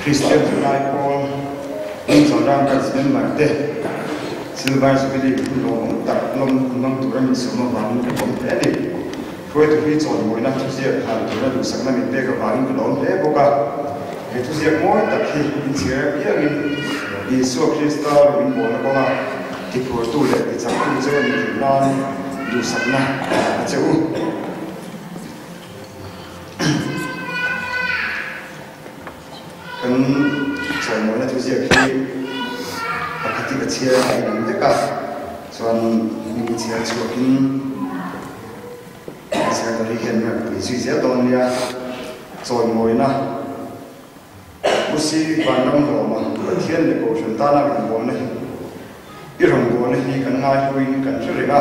Christian July Paul in Jordan President Marte Silver Civil Long Taklom Long Turam Summa Van Company for to reach on one to see a hand to run Sagna Bega Van Long Eboga. It was a more that he is here is so crystal in Bonabona. It was too late, it's a good journey to run, do Sagna. That's a so moi na tu sia ki akati ka chia ai nam te ka so ni chia chu kin sia ka ri hen na pi su sia don ya so moi na musi ban nam ho ma thien le ko shun ta na ri bo na i rong bo na ni kan ngai hui kan chre ga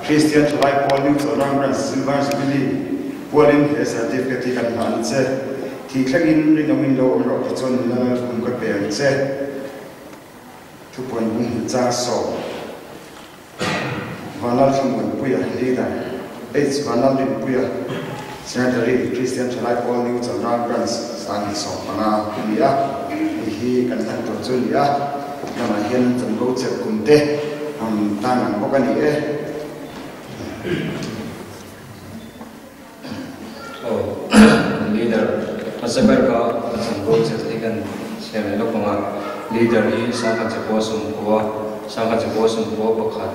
Christian July Paul New Zealand Silver Civil Pauline certificate kan han che thì khác in riêng mình đâu rồi thì cho nên là cũng có vẻ sẽ chụp ảnh cũng ra sổ và nó không muốn bây giờ đi ra ấy và nó đi bây giờ sẽ là Christian July Paul New Zealand Grants sang sổ và nó đi á thì cần thận trọng cho đi á nhưng mà hiện trong câu chuyện cùng tê ta làm có cái gì ấy leader Masabar ka sanggol sa tikan siya na mga leader i sangka sa posong ko pakhat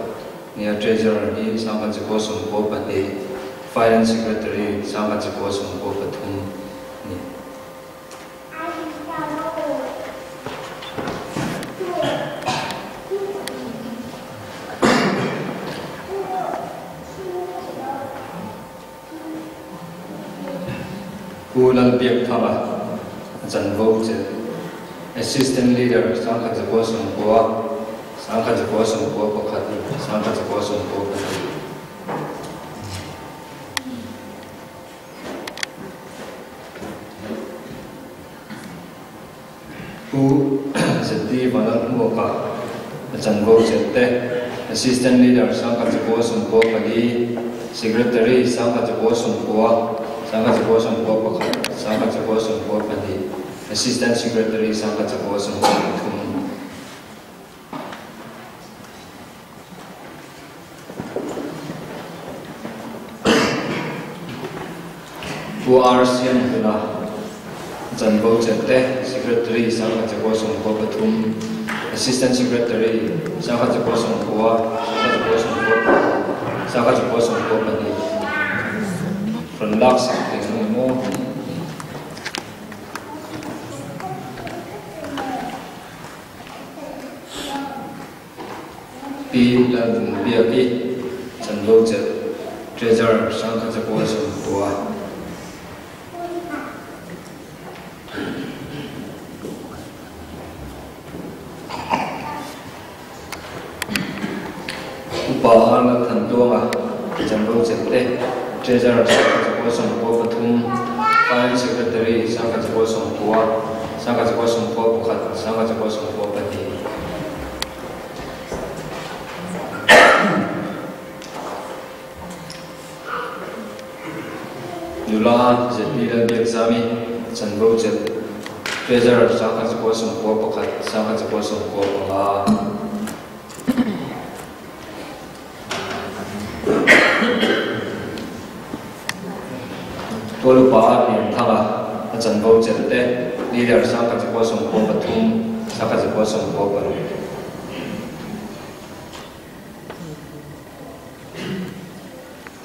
niya treasurer i sangka sa posong ko pati finance secretary sangka sa posong ko patung ni Kulang biak thaba jan vo che assistant leader sangkha ja posong ko pakhat sangkha ja posong ko ku seti balan mo ka jan vo che te assistant leader sangkha ja posong ko pali secretary sangkha ja posong ko Sangka Jabosong ko pakhat, Sangka Jabosong ko pati, Assistant Secretary Sangka Jabosong ko patung. RCM pula, Janbo Jete, Secretary Sangka Jabosong ko patung, Assistant Secretary Sangka Jabosong ko, Sangka Jabosong ko pati. Relax something more. P dan BAP Janbo Jet Treasurer Sangka Jabosong Tua. Upahan Tantonga Janbo Jet Treasurer Sangka Jabosong ko patung, Finance Secretary Sangka Jabosong Tua, Sangka Jabosong ko pakhat, Sangka Jabosong ko pati. Yula Jetila Biaksami Janbo Jet Treasurer Sangka Jabosong ko pakhat, Sangka Jabosong ko pakhat. Lupa yang thaba Janbo Jete leader Sangka Jabosong ko patung Sangka Jabosong ko paru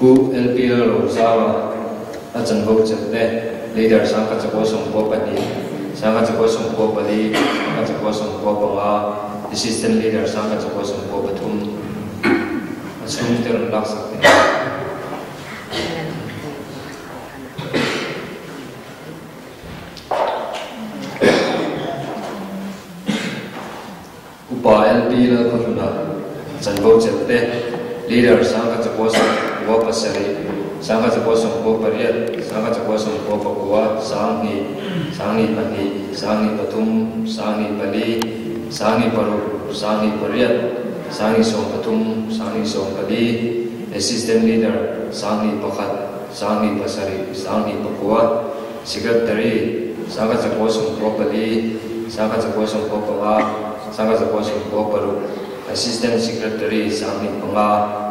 Bu LPL Rosawa Janbo Jete leader Sangka Jabosong ko pati Sangka Jabosong ko pali Sangka Jabosong ko panga assistant leader Sangka Jabosong ko patung asum ter laksak LPL Kofuna Janbo Jete leader Sangka Jabosong ko pasari Sangka Jabosong ko pariat Sangka Jabosong ko pakwa Sangni Pani Sangni Patum Sangni Pali Sangni Paru Sangni Pariat Sangni Song Patum Sangni Song Pali assistant leader Sangni Pakhat, Sangni Pasari, Sangni Pakua, secretary Sangha Jakosum Popali, Sangha Jakosum Popala, Sangha Jakosum Poparu, assistant secretary Sangni Panga.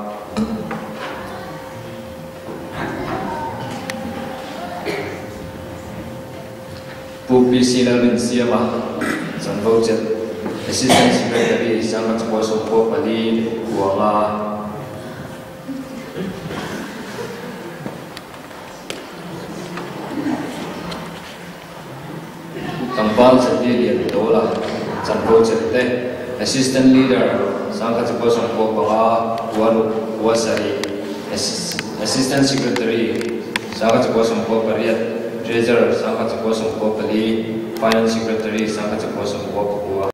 Pupi Silamin Siama, Sanvojet, assistant secretary Sangha Jakosum Popali, Kuanga. Kampal Sendirian Dola, Sanko Chete, assistant leader, Sangha Jakosum Popala, Wasari, assistant secretary, Sangha Jakosum Popariat, treasurer, Sangha Jakosum Popali, finance secretary, Sangha Jakosum Popua.